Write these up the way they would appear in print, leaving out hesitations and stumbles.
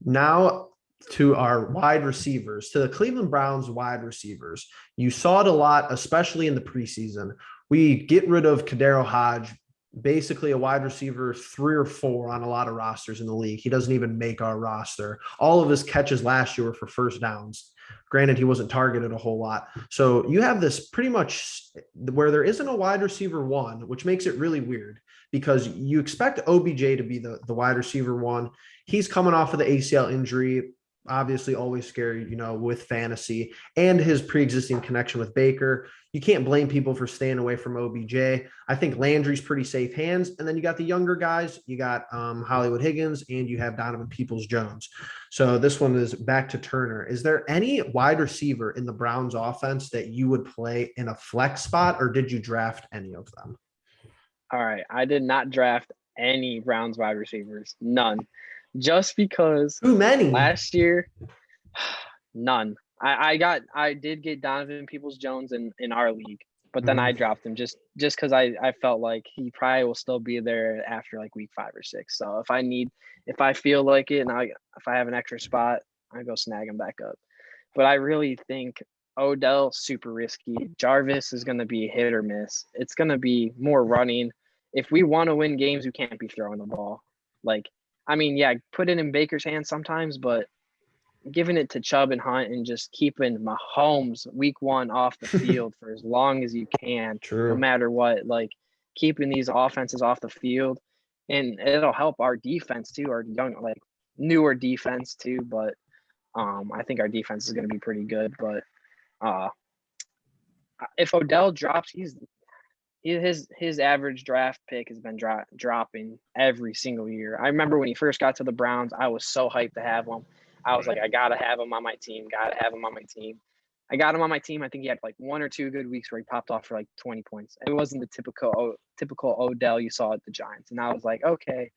Now to our wide receivers, to the Cleveland Browns wide receivers. You saw it a lot, especially in the preseason. We get rid of Kadero Hodge, basically a wide receiver 3 or 4 on a lot of rosters in the league. He doesn't even make our roster. All of his catches last year were for first downs. Granted, he wasn't targeted a whole lot. So you have this pretty much where there isn't a wide receiver one, which makes it really weird because you expect OBJ to be the wide receiver one. He's coming off of the ACL injury, obviously always scary, with fantasy and his pre-existing connection with Baker. You can't blame people for staying away from OBJ. I think Landry's pretty safe hands. And then you got the younger guys. You got Hollywood Higgins and you have Donovan Peoples-Jones. So this one is back to Turner. Is there any wide receiver in the Browns offense that you would play in a flex spot, or did you draft any of them? All right. I did not draft any Browns wide receivers. None. Just because Too many. last year, none. I did get Donovan Peoples-Jones in our league, but then I dropped him just because I felt like he probably will still be there after like week 5 or 6. So if I feel like it and if I have an extra spot, I go snag him back up. But I really think Odell, super risky. Jarvis is going to be hit or miss. It's going to be more running. If we want to win games, we can't be throwing the ball. Put it in Baker's hands sometimes, but giving it to Chubb and Hunt and just keeping Mahomes week 1 off the field for as long as you can, no matter what, like keeping these offenses off the field. And it'll help our defense too, our young, like newer defense too. But I think our defense is going to be pretty good. But if Odell drops, his average draft pick has been dropping every single year. I remember when he first got to the Browns, I was so hyped to have him. I was like, I got to have him on my team. I got him on my team. I think he had like 1 or 2 good weeks where he popped off for like 20 points. It wasn't the typical Odell you saw at the Giants. And I was like, okay,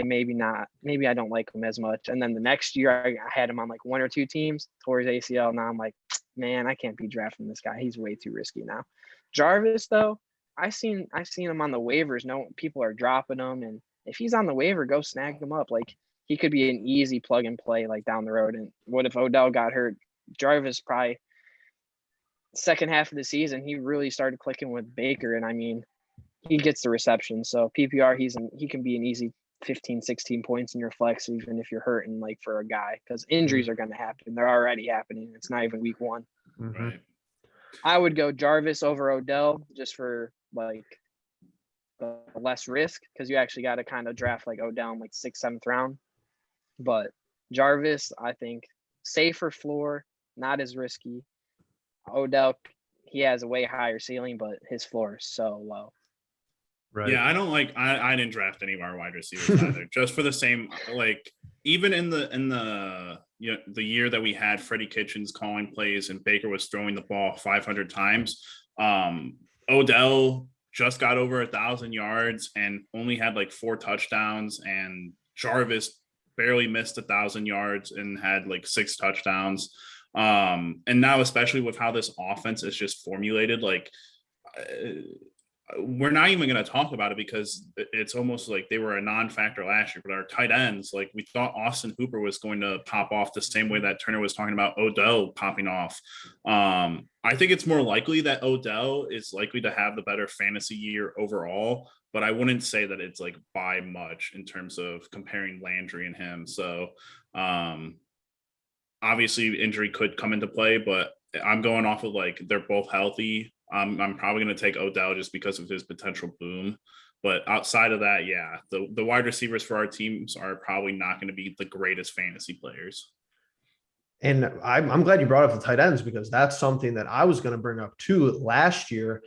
maybe not. Maybe I don't like him as much. And then the next year I had him on like 1 or 2 teams, tore his ACL. Now I'm like, man, I can't be drafting this guy. He's way too risky now. Jarvis, though, I seen him on the waivers. No, people are dropping him. And if he's on the waiver, go snag him up. Like, he could be an easy plug and play like down the road. And what if Odell got hurt? Jarvis probably second half of the season, he really started clicking with Baker. And I mean, he gets the reception. So PPR, he can be an easy 15, 16 points in your flex, even if you're hurting like for a guy, because injuries are going to happen. They're already happening. It's not even week 1. Right. I would go Jarvis over Odell just for like the less risk, because you actually got to kind of draft like Odell in like 6th, 7th round. But Jarvis, I think, safer floor, not as risky. Odell, he has a way higher ceiling, but his floor is so low. Right. Yeah, I didn't draft any of our wide receivers either, just for the same, like, even in the the year that we had Freddie Kitchens calling plays and Baker was throwing the ball 500 times, Odell just got over 1,000 yards and only had like 4 touchdowns, and Jarvis barely missed 1,000 yards and had like 6 touchdowns. And now, especially with how this offense is just formulated, like, we're not even going to talk about it because it's almost like they were a non-factor last year. But our tight ends, like, we thought Austin Hooper was going to pop off the same way that Turner was talking about Odell popping off. I think it's more likely that Odell is likely to have the better fantasy year overall, but I wouldn't say that it's like by much in terms of comparing Landry and him. So obviously injury could come into play, but I'm going off of like they're both healthy. I'm probably going to take Odell just because of his potential boom. But outside of that, yeah, the wide receivers for our teams are probably not going to be the greatest fantasy players. And I'm glad you brought up the tight ends, because that's something that I was going to bring up too last year.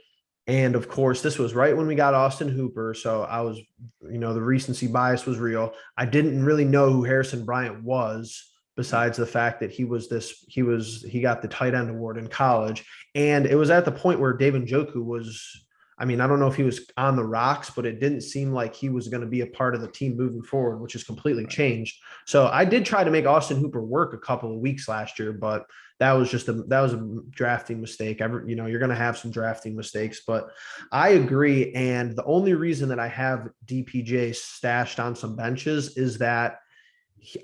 And of course, this was right when we got Austin Hooper. So I was, the recency bias was real. I didn't really know who Harrison Bryant was, besides the fact that he got the tight end award in college. And it was at the point where David Njoku was, I don't know if he was on the rocks, but it didn't seem like he was going to be a part of the team moving forward, which has completely changed. So I did try to make Austin Hooper work a couple of weeks last year, but that was a drafting mistake. You're going to have some drafting mistakes, but I agree. And the only reason that I have DPJ stashed on some benches is that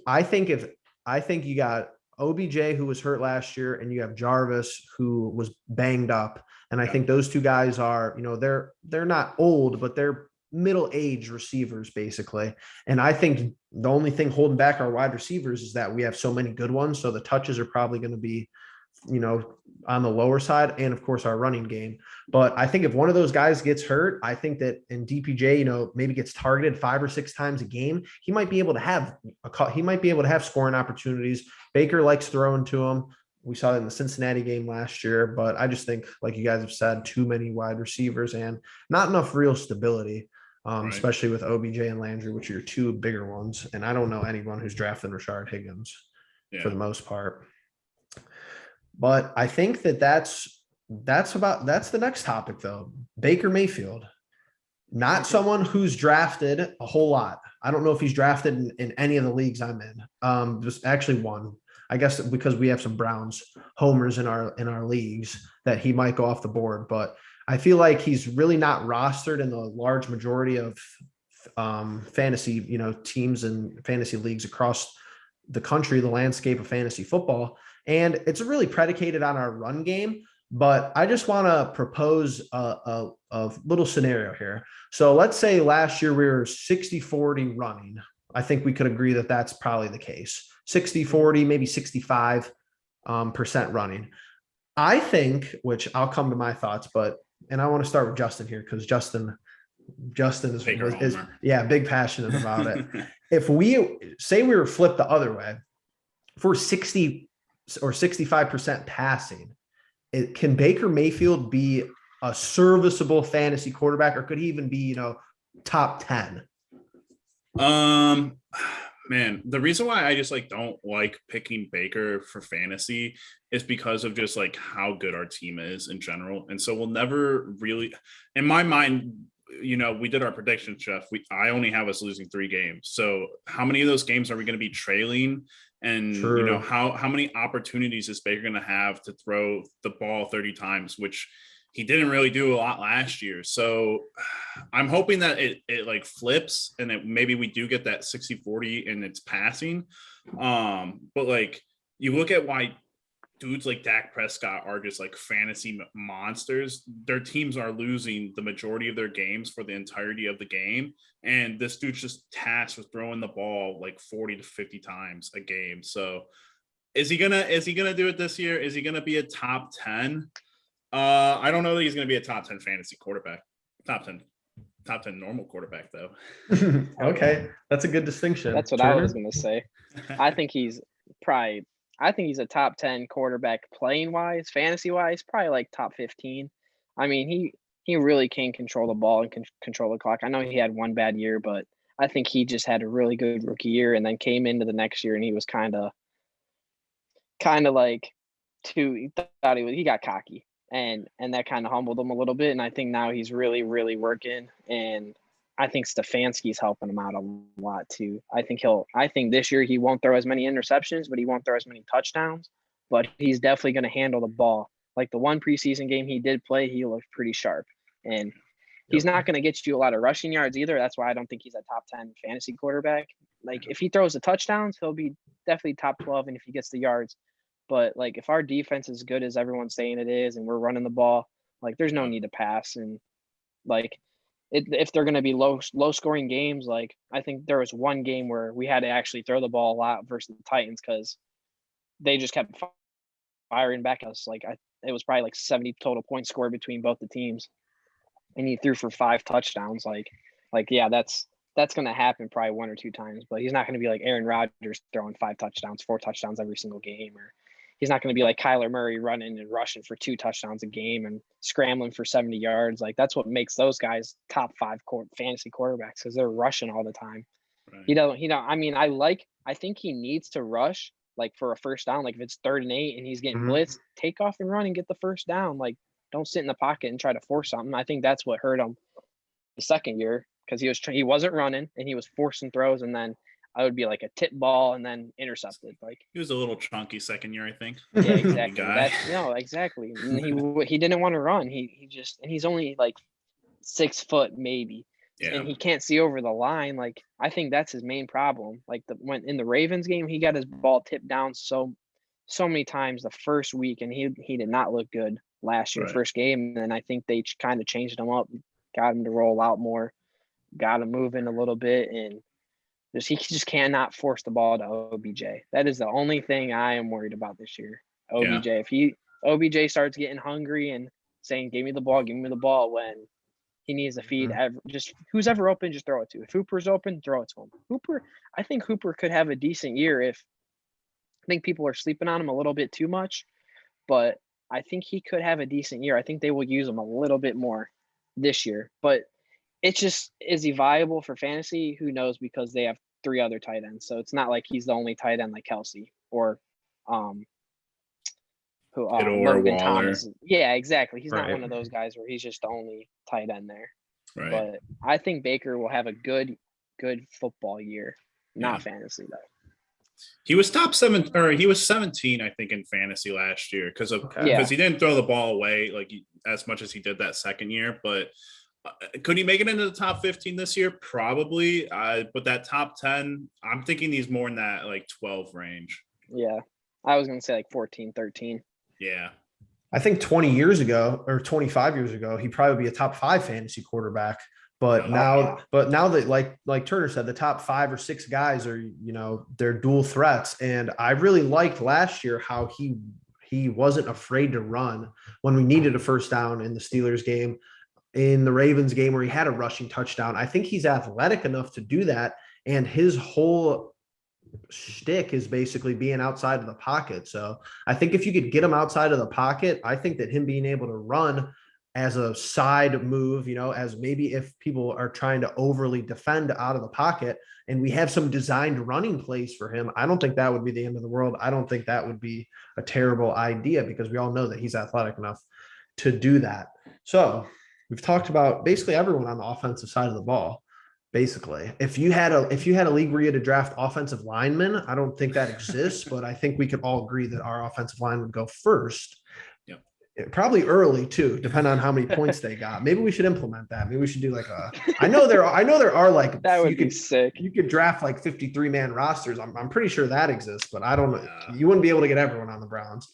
I think you got OBJ, who was hurt last year, and you have Jarvis, who was banged up. And I think those two guys are, they're not old, but they're middle-aged receivers basically. And I think the only thing holding back our wide receivers is that we have so many good ones. So the touches are probably going to be, on the lower side, and of course our running game. But I think if one of those guys gets hurt, I think that in DPJ, maybe gets targeted 5 or 6 times a game, he might be able to have scoring opportunities. Baker likes throwing to him. We saw that in the Cincinnati game last year, but I just think, like you guys have said, too many wide receivers and not enough real stability, especially with OBJ and Landry, which are your two bigger ones. And I don't know anyone who's drafting Rashard Higgins for the most part. But I think that's the next topic though. Baker Mayfield, not someone who's drafted a whole lot. I don't know if he's drafted in any of the leagues I'm in. Just actually one, I guess, because we have some Browns homers in our leagues that he might go off the board. But I feel like he's really not rostered in the large majority of fantasy, teams and fantasy leagues across the country, the landscape of fantasy football. And it's really predicated on our run game. But I just want to propose a little scenario here. So let's say last year we were 60-40 running. I think we could agree that that's probably the case. 60-40, maybe 65% running. I think, which I'll come to my thoughts, and I want to start with Justin here because Justin is big passionate about it. If we say we were flipped the other way, if we're 60 or 65% passing, can Baker Mayfield be a serviceable fantasy quarterback, or could he even be, top 10? Man, the reason why I just don't like picking Baker for fantasy is because of just how good our team is in general. And so we'll never really, in my mind, we did our predictions, Jeff. I only have us losing 3 games. So how many of those games are we going to be trailing? And how many opportunities is Baker going to have to throw the ball 30 times, which he didn't really do a lot last year. So I'm hoping that it flips and that maybe we do get that 60-40 and it's passing. But you look at why dudes like Dak Prescott are just fantasy monsters. Their teams are losing the majority of their games for the entirety of the game. And this dude's just tasked with throwing the ball 40 to 50 times a game. So is he gonna do it this year? Is he gonna be a top 10? I don't know that he's gonna be a top 10 fantasy quarterback. Top 10 normal quarterback though. Okay. That's a good distinction. That's what I was gonna say. I think he's a top 10 quarterback playing wise, fantasy wise, probably top 15. I mean, he really can control the ball and can control the clock. I know he had one bad year, but I think he just had a really good rookie year and then came into the next year and he was kind of he got cocky and that kind of humbled him a little bit. And I think now he's really, really working. And I think Stefanski's helping him out a lot too. I think this year he won't throw as many interceptions, but he won't throw as many touchdowns, but he's definitely going to handle the ball. Like the one preseason game he did play, he looked pretty sharp, and he's not going to get you a lot of rushing yards either. That's why I don't think he's a top 10 fantasy quarterback. If he throws the touchdowns, he'll be definitely top 12. And if he gets the yards, but if our defense is good as everyone's saying it is, and we're running the ball, there's no need to pass. And if they're going to be low scoring games, I think there was one game where we had to actually throw the ball a lot versus the Titans because they just kept firing back at us. It was probably 70 total points scored between both the teams, and he threw for 5 touchdowns. That's going to happen probably 1 or 2 times, but he's not going to be like Aaron Rodgers throwing 5 touchdowns, 4 touchdowns every single game, or he's not going to be like Kyler Murray running and rushing for 2 touchdowns a game and scrambling for 70 yards. That's what makes those guys top 5 fantasy quarterbacks, because they're rushing all the time. Right. I think he needs to rush for a first down. If it's 3rd and 8 and he's getting blitzed, take off and run and get the first down. Don't sit in the pocket and try to force something. I think that's what hurt him the second year, because he wasn't running and he was forcing throws, and then I would be a tip ball and then intercepted. He was a little chunky second year, I think. Yeah, exactly. Exactly. And he didn't want to run. He's only 6 foot maybe. Yeah. And he can't see over the line. Like, I think that's his main problem. Like when in the Ravens game, he got his ball tipped down so many times the first week, and he did not look good last year, Right. first game. And I think they kind of changed him up, got him to roll out more, got him moving a little bit, and he just cannot force the ball to OBJ. That is the only thing I am worried about this year. OBJ. Yeah. If OBJ starts getting hungry and saying, give me the ball when he needs to feed, just who's ever open, just throw it to. If Hooper's open, throw it to him. I think Hooper could have a decent year. I think people are sleeping on him a little bit too much, but I think he could have a decent year. I think they will use him a little bit more this year, but it's just, is he viable for fantasy? Who knows, because they have 3 other tight ends. So it's not like he's the only tight end like Kelsey or Logan Thomas. Yeah, exactly. He's not one of those guys where he's just the only tight end there. Right. But I think Baker will have a good football year, not fantasy though. He was top 7, or he was 17, I think, in fantasy last year because he didn't throw the ball away like as much as he did that second year. But could he make it into the top 15 this year? Probably. But that top 10, I'm thinking he's more in that like 12 range. Yeah, I was gonna say like 14, 13. Yeah. I think 20 years ago or 25 years ago, he'd probably be a top 5 fantasy quarterback. But now that like Turner said, the top 5 or 6 guys are, they're dual threats. And I really liked last year how he wasn't afraid to run when we needed a first down in the Steelers game, in the Ravens game where he had a rushing touchdown. I think he's athletic enough to do that. And his whole shtick is basically being outside of the pocket. So I think if you could get him outside of the pocket, I think that him being able to run as a side move, as maybe if people are trying to overly defend out of the pocket and we have some designed running plays for him, I don't think that would be the end of the world. I don't think that would be a terrible idea because we all know that he's athletic enough to do that. So we've talked about basically everyone on the offensive side of the ball. Basically, if you had a league where you had to draft offensive linemen, I don't think that exists, but I think we could all agree that our offensive line would go first. Yep. Probably early too, depending on how many points they got. Maybe we should implement that. Maybe we should do like I know there are like that would be sick. You could draft like 53-man rosters. I'm pretty sure that exists, but I don't know. You wouldn't be able to get everyone on the Browns.